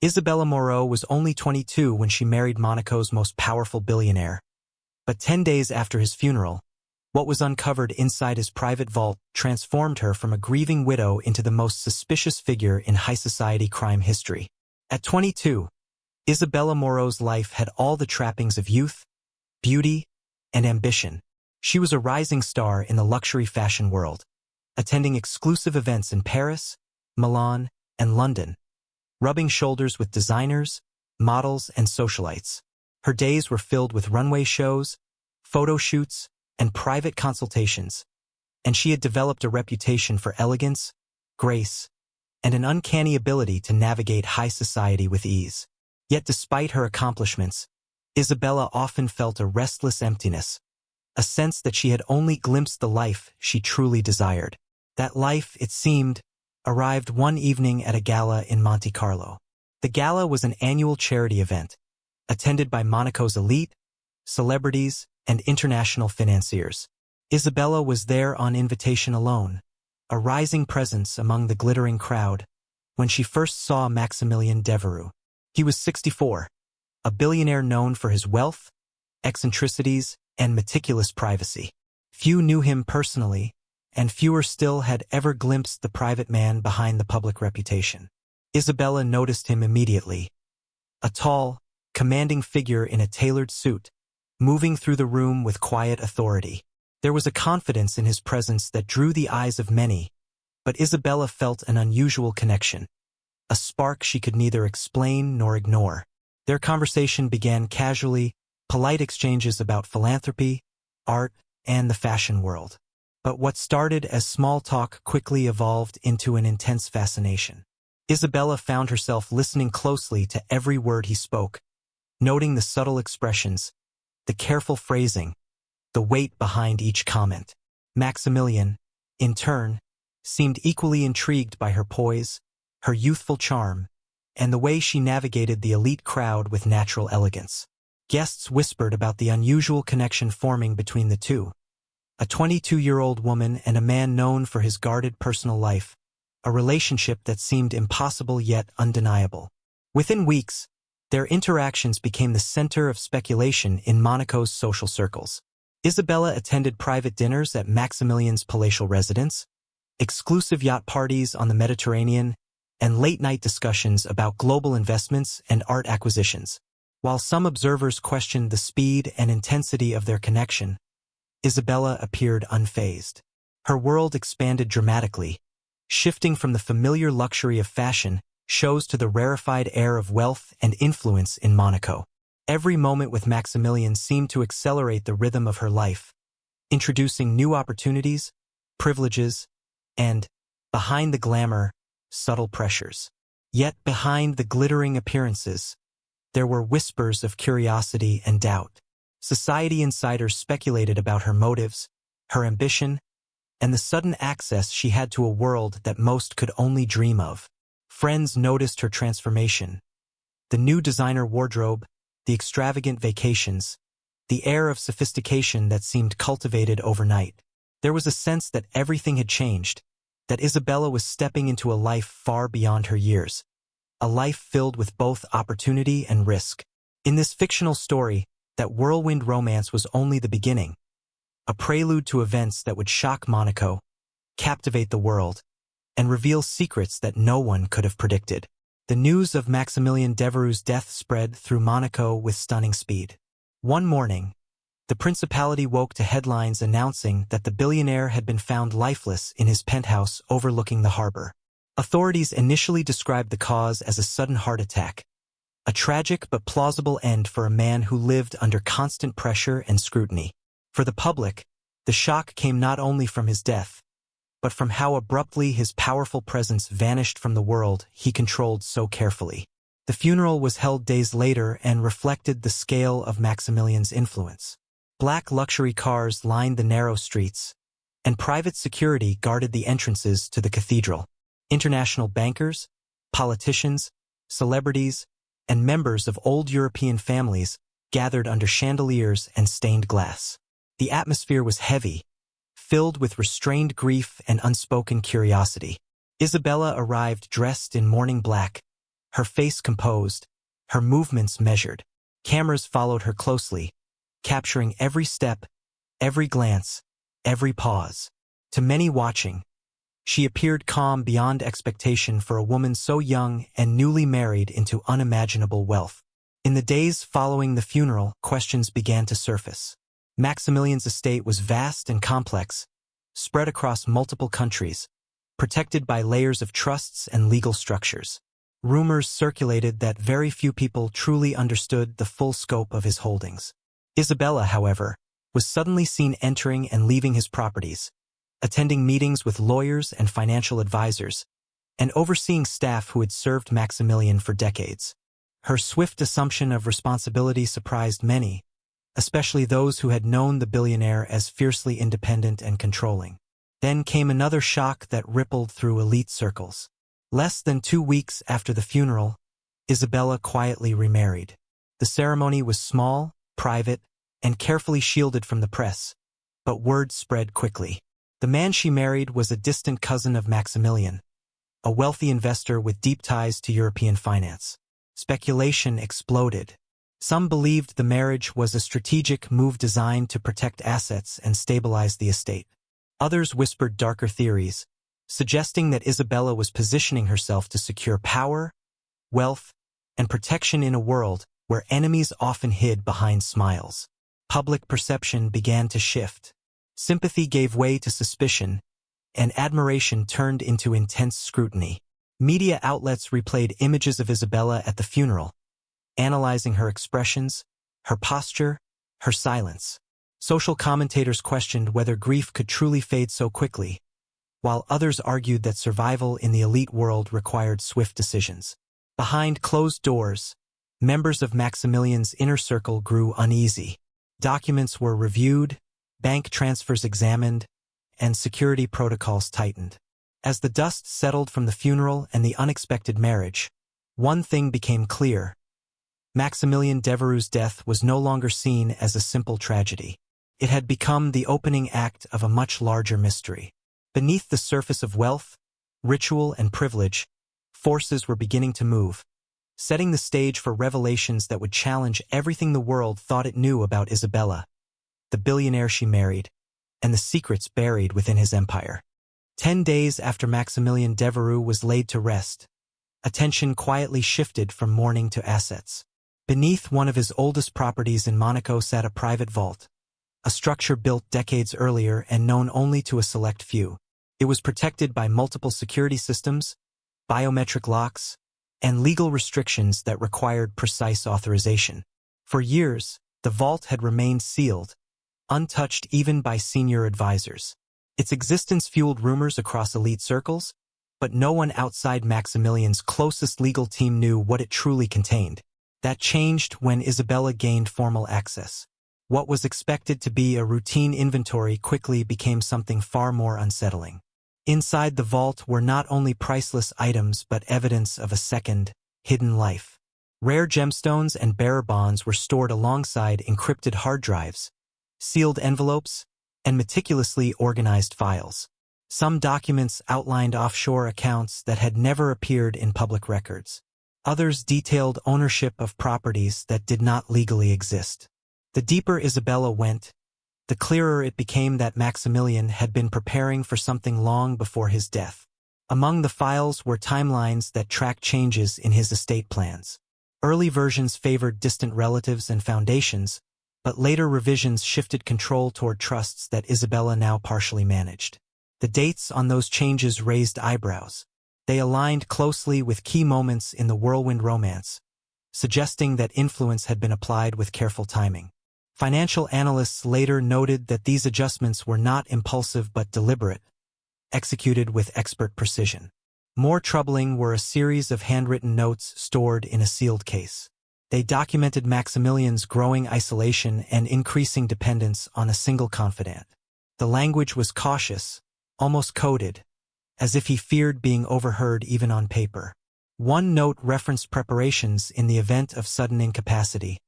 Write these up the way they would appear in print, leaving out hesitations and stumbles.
Isabella Moreau was only 22 when she married Monaco's most powerful billionaire. But 10 days after his funeral, what was uncovered inside his private vault transformed her from a grieving widow into the most suspicious figure in high society crime history. At 22, Isabella Moreau's life had all the trappings of youth, beauty, and ambition. She was a rising star in the luxury fashion world, attending exclusive events in Paris, Milan, and London, rubbing shoulders with designers, models, and socialites. Her days were filled with runway shows, photo shoots, and private consultations, and she had developed a reputation for elegance, grace, and an uncanny ability to navigate high society with ease. Yet despite her accomplishments, Isabella often felt a restless emptiness, a sense that she had only glimpsed the life she truly desired. That life, it seemed, arrived one evening at a gala in Monte Carlo. The gala was an annual charity event, attended by Monaco's elite, celebrities, and international financiers. Isabella was there on invitation alone, a rising presence among the glittering crowd, when she first saw Maximilien Devereux. He was 64, a billionaire known for his wealth, eccentricities, and meticulous privacy. Few knew him personally, and fewer still had ever glimpsed the private man behind the public reputation. Isabella noticed him immediately. A tall, commanding figure in a tailored suit, moving through the room with quiet authority. There was a confidence in his presence that drew the eyes of many, but Isabella felt an unusual connection, a spark she could neither explain nor ignore. Their conversation began casually, polite exchanges about philanthropy, art, and the fashion world. But what started as small talk quickly evolved into an intense fascination. Isabella found herself listening closely to every word he spoke, noting the subtle expressions, the careful phrasing, the weight behind each comment. Maximilien, in turn, seemed equally intrigued by her poise, her youthful charm, and the way she navigated the elite crowd with natural elegance. Guests whispered about the unusual connection forming between the two. A 22-year-old woman and a man known for his guarded personal life, a relationship that seemed impossible yet undeniable. Within weeks, their interactions became the center of speculation in Monaco's social circles. Isabella attended private dinners at Maximilien's palatial residence, exclusive yacht parties on the Mediterranean, and late-night discussions about global investments and art acquisitions. While some observers questioned the speed and intensity of their connection, Isabella appeared unfazed. Her world expanded dramatically, shifting from the familiar luxury of fashion shows to the rarefied air of wealth and influence in Monaco. Every moment with Maximilien seemed to accelerate the rhythm of her life, introducing new opportunities, privileges, and, behind the glamour, subtle pressures. Yet behind the glittering appearances, there were whispers of curiosity and doubt. Society insiders speculated about her motives, her ambition, and the sudden access she had to a world that most could only dream of. Friends noticed her transformation. The new designer wardrobe, the extravagant vacations, the air of sophistication that seemed cultivated overnight. There was a sense that everything had changed, that Isabella was stepping into a life far beyond her years, a life filled with both opportunity and risk. In this fictional story, that whirlwind romance was only the beginning, a prelude to events that would shock Monaco, captivate the world, and reveal secrets that no one could have predicted. The news of Maximilien Devereux's death spread through Monaco with stunning speed. One morning, the principality woke to headlines announcing that the billionaire had been found lifeless in his penthouse overlooking the harbor. Authorities initially described the cause as a sudden heart attack, a tragic but plausible end for a man who lived under constant pressure and scrutiny. For the public, the shock came not only from his death, but from how abruptly his powerful presence vanished from the world he controlled so carefully. The funeral was held days later and reflected the scale of Maximilien's influence. Black luxury cars lined the narrow streets, and private security guarded the entrances to the cathedral. International bankers, politicians, celebrities, and members of old European families gathered under chandeliers and stained glass. The atmosphere was heavy, filled with restrained grief and unspoken curiosity. Isabella arrived dressed in mourning black, her face composed, her movements measured. Cameras followed her closely, capturing every step, every glance, every pause. To many watching, she appeared calm beyond expectation for a woman so young and newly married into unimaginable wealth. In the days following the funeral, questions began to surface. Maximilian's estate was vast and complex, spread across multiple countries, protected by layers of trusts and legal structures. Rumors circulated that very few people truly understood the full scope of his holdings. Isabella, however, was suddenly seen entering and leaving his properties, attending meetings with lawyers and financial advisors, and overseeing staff who had served Maximilian for decades. Her swift assumption of responsibility surprised many, especially those who had known the billionaire as fiercely independent and controlling. Then came another shock that rippled through elite circles. Less than 2 weeks after the funeral, Isabella quietly remarried. The ceremony was small, private, and carefully shielded from the press, but word spread quickly. The man she married was a distant cousin of Maximilian, a wealthy investor with deep ties to European finance. Speculation exploded. Some believed the marriage was a strategic move designed to protect assets and stabilize the estate. Others whispered darker theories, suggesting that Isabella was positioning herself to secure power, wealth, and protection in a world where enemies often hid behind smiles. Public perception began to shift. Sympathy gave way to suspicion, and admiration turned into intense scrutiny. Media outlets replayed images of Isabella at the funeral, analyzing her expressions, her posture, her silence. Social commentators questioned whether grief could truly fade so quickly, while others argued that survival in the elite world required swift decisions. Behind closed doors, members of Maximilian's inner circle grew uneasy. Documents were reviewed, bank transfers examined, and security protocols tightened. As the dust settled from the funeral and the unexpected marriage, one thing became clear. Maximilian Devereux's death was no longer seen as a simple tragedy. It had become the opening act of a much larger mystery. Beneath the surface of wealth, ritual, and privilege, forces were beginning to move, setting the stage for revelations that would challenge everything the world thought it knew about Isabella, the billionaire she married, and the secrets buried within his empire. 10 days after Maximilian Devereux was laid to rest, attention quietly shifted from mourning to assets. Beneath one of his oldest properties in Monaco sat a private vault, a structure built decades earlier and known only to a select few. It was protected by multiple security systems, biometric locks, and legal restrictions that required precise authorization. For years, the vault had remained sealed, untouched even by senior advisors. Its existence fueled rumors across elite circles, but no one outside Maximilian's closest legal team knew what it truly contained. That changed when Isabella gained formal access. What was expected to be a routine inventory quickly became something far more unsettling. Inside the vault were not only priceless items but evidence of a second, hidden life. Rare gemstones and bearer bonds were stored alongside encrypted hard drives, sealed envelopes, and meticulously organized files. Some documents outlined offshore accounts that had never appeared in public records. Others detailed ownership of properties that did not legally exist. The deeper Isabella went, the clearer it became that Maximilian had been preparing for something long before his death. Among the files were timelines that tracked changes in his estate plans. Early versions favored distant relatives and foundations, but later revisions shifted control toward trusts that Isabella now partially managed. The dates on those changes raised eyebrows. They aligned closely with key moments in the whirlwind romance, suggesting that influence had been applied with careful timing. Financial analysts later noted that these adjustments were not impulsive but deliberate, executed with expert precision. More troubling were a series of handwritten notes stored in a sealed case. They documented Maximilian's growing isolation and increasing dependence on a single confidant. The language was cautious, almost coded, as if he feared being overheard even on paper. One note referenced preparations in the event of sudden incapacity,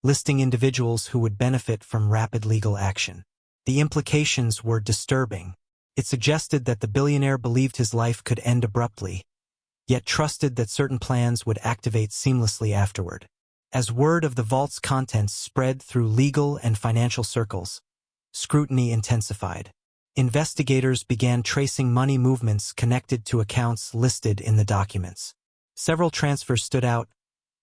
listing individuals who would benefit from rapid legal action. The implications were disturbing. It suggested that the billionaire believed his life could end abruptly, yet trusted that certain plans would activate seamlessly afterward. As word of the vault's contents spread through legal and financial circles, scrutiny intensified. Investigators began tracing money movements connected to accounts listed in the documents. Several transfers stood out,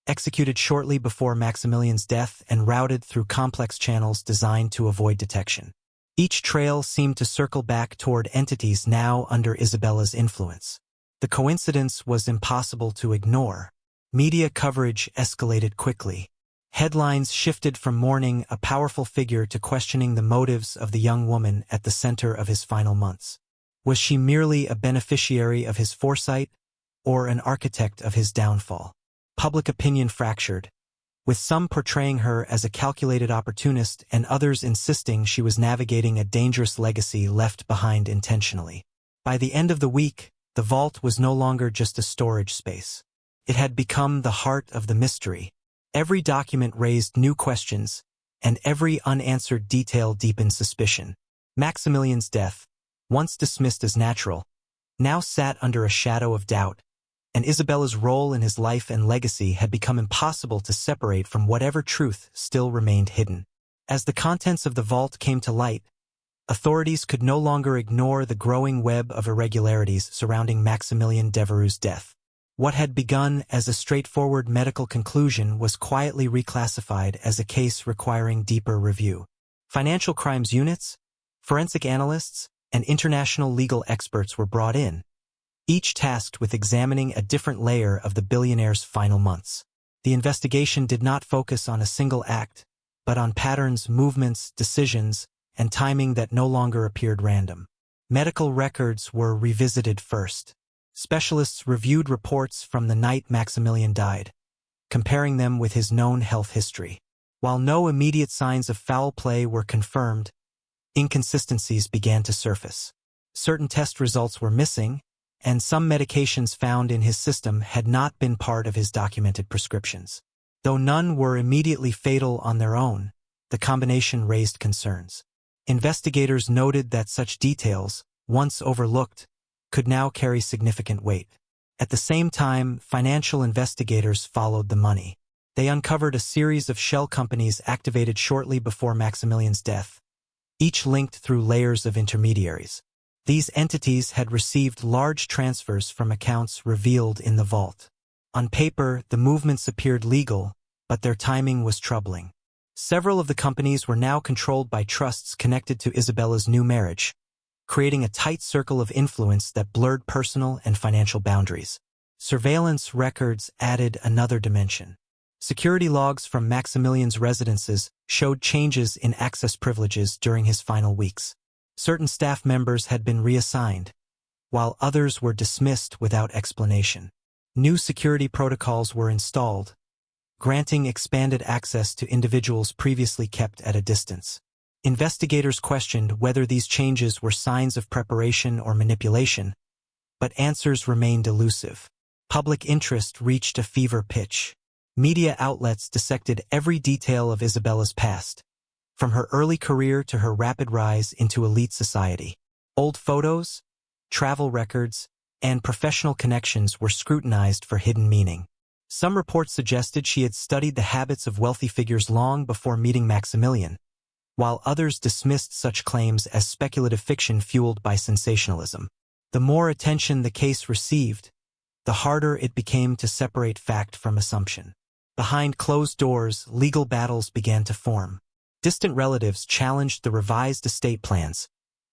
executed shortly before Maximilian's death and routed through complex channels designed to avoid detection. Each trail seemed to circle back toward entities now under Isabella's influence. The coincidence was impossible to ignore. Media coverage escalated quickly. Headlines shifted from mourning a powerful figure to questioning the motives of the young woman at the center of his final months. Was she merely a beneficiary of his foresight, or an architect of his downfall? Public opinion fractured, with some portraying her as a calculated opportunist and others insisting she was navigating a dangerous legacy left behind intentionally. By the end of the week, the vault was no longer just a storage space. It had become the heart of the mystery. Every document raised new questions, and every unanswered detail deepened suspicion. Maximilian's death, once dismissed as natural, now sat under a shadow of doubt, and Isabella's role in his life and legacy had become impossible to separate from whatever truth still remained hidden. As the contents of the vault came to light, authorities could no longer ignore the growing web of irregularities surrounding Maximilian Devereux's death. What had begun as a straightforward medical conclusion was quietly reclassified as a case requiring deeper review. Financial crimes units, forensic analysts, and international legal experts were brought in, each tasked with examining a different layer of the billionaire's final months. The investigation did not focus on a single act, but on patterns, movements, decisions, and timing that no longer appeared random. Medical records were revisited first. Specialists reviewed reports from the night Maximilian died, comparing them with his known health history. While no immediate signs of foul play were confirmed, inconsistencies began to surface. Certain test results were missing, and some medications found in his system had not been part of his documented prescriptions. Though none were immediately fatal on their own, the combination raised concerns. Investigators noted that such details, once overlooked, could now carry significant weight. At the same time, financial investigators followed the money. They uncovered a series of shell companies activated shortly before Maximilian's death, each linked through layers of intermediaries. These entities had received large transfers from accounts revealed in the vault. On paper, the movements appeared legal, but their timing was troubling. Several of the companies were now controlled by trusts connected to Isabella's new marriage, creating a tight circle of influence that blurred personal and financial boundaries. Surveillance records added another dimension. Security logs from Maximilian's residences showed changes in access privileges during his final weeks. Certain staff members had been reassigned, while others were dismissed without explanation. New security protocols were installed, granting expanded access to individuals previously kept at a distance. Investigators questioned whether these changes were signs of preparation or manipulation, but answers remained elusive. Public interest reached a fever pitch. Media outlets dissected every detail of Isabella's past, from her early career to her rapid rise into elite society. Old photos, travel records, and professional connections were scrutinized for hidden meaning. Some reports suggested she had studied the habits of wealthy figures long before meeting Maximilian, while others dismissed such claims as speculative fiction fueled by sensationalism. The more attention the case received, the harder it became to separate fact from assumption. Behind closed doors, legal battles began to form. Distant relatives challenged the revised estate plans,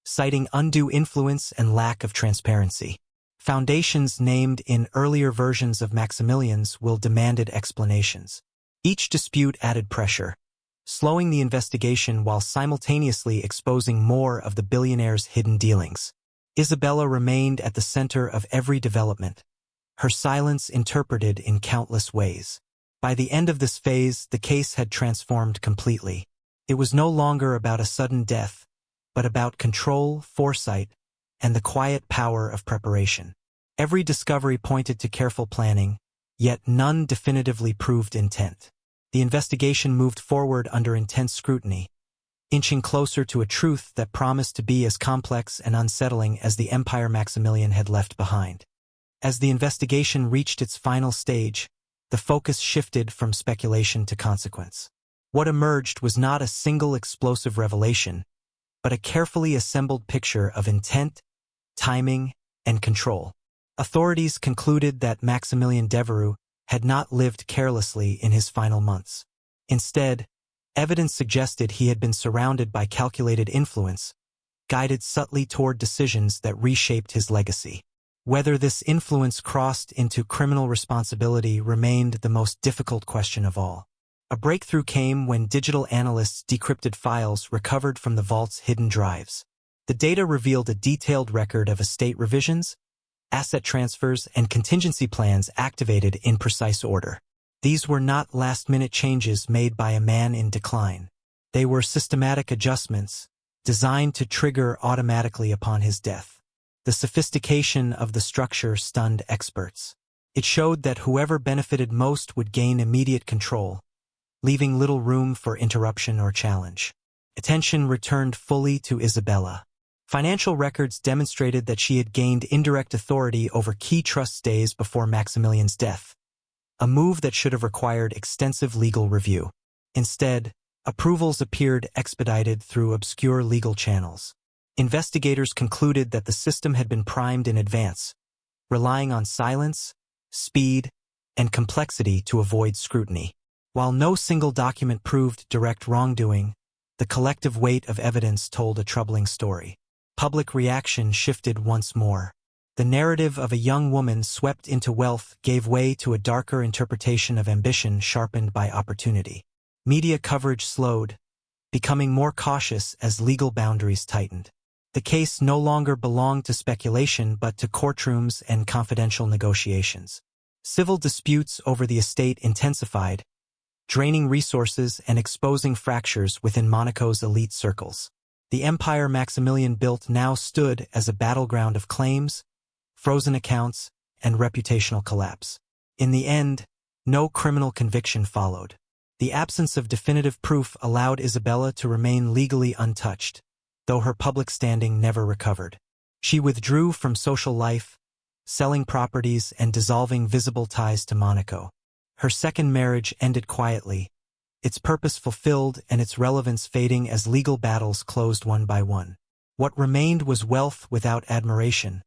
citing undue influence and lack of transparency. Foundations named in earlier versions of Maximilian's will demanded explanations. Each dispute added pressure, slowing the investigation while simultaneously exposing more of the billionaire's hidden dealings. Isabella remained at the center of every development, her silence interpreted in countless ways. By the end of this phase, the case had transformed completely. It was no longer about a sudden death, but about control, foresight, and the quiet power of preparation. Every discovery pointed to careful planning, yet none definitively proved intent. The investigation moved forward under intense scrutiny, inching closer to a truth that promised to be as complex and unsettling as the empire Maximilian had left behind. As the investigation reached its final stage, the focus shifted from speculation to consequence. What emerged was not a single explosive revelation, but a carefully assembled picture of intent, timing, and control. Authorities concluded that Maximilian Devereux had not lived carelessly in his final months. Instead, evidence suggested he had been surrounded by calculated influence, guided subtly toward decisions that reshaped his legacy. Whether this influence crossed into criminal responsibility remained the most difficult question of all. A breakthrough came when digital analysts decrypted files recovered from the vault's hidden drives. The data revealed a detailed record of estate revisions, asset transfers, and contingency plans activated in precise order. These were not last-minute changes made by a man in decline. They were systematic adjustments, designed to trigger automatically upon his death. The sophistication of the structure stunned experts. It showed that whoever benefited most would gain immediate control, leaving little room for interruption or challenge. Attention returned fully to Isabella. Financial records demonstrated that she had gained indirect authority over key trust days before Maximilian's death, a move that should have required extensive legal review. Instead, approvals appeared expedited through obscure legal channels. Investigators concluded that the system had been primed in advance, relying on silence, speed, and complexity to avoid scrutiny. While no single document proved direct wrongdoing, the collective weight of evidence told a troubling story. Public reaction shifted once more. The narrative of a young woman swept into wealth gave way to a darker interpretation of ambition sharpened by opportunity. Media coverage slowed, becoming more cautious as legal boundaries tightened. The case no longer belonged to speculation but to courtrooms and confidential negotiations. Civil disputes over the estate intensified, draining resources and exposing fractures within Monaco's elite circles. The empire Maximilian built now stood as a battleground of claims, frozen accounts, and reputational collapse. In the end, no criminal conviction followed. The absence of definitive proof allowed Isabella to remain legally untouched, though her public standing never recovered. She withdrew from social life, selling properties and dissolving visible ties to Monaco. Her second marriage ended quietly, its purpose fulfilled and its relevance fading as legal battles closed one by one. What remained was wealth without admiration,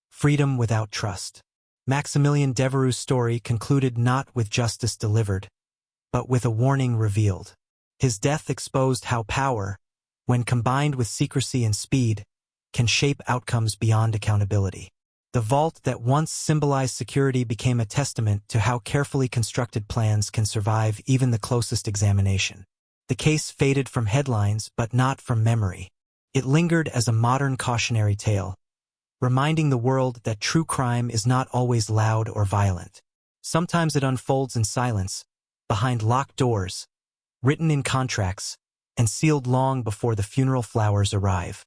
freedom without trust. Maximilian Devereux's story concluded not with justice delivered, but with a warning revealed. His death exposed how power, when combined with secrecy and speed, can shape outcomes beyond accountability. The vault that once symbolized security became a testament to how carefully constructed plans can survive even the closest examination. The case faded from headlines but not from memory. It lingered as a modern cautionary tale, reminding the world that true crime is not always loud or violent. Sometimes it unfolds in silence, behind locked doors, written in contracts, and sealed long before the funeral flowers arrive.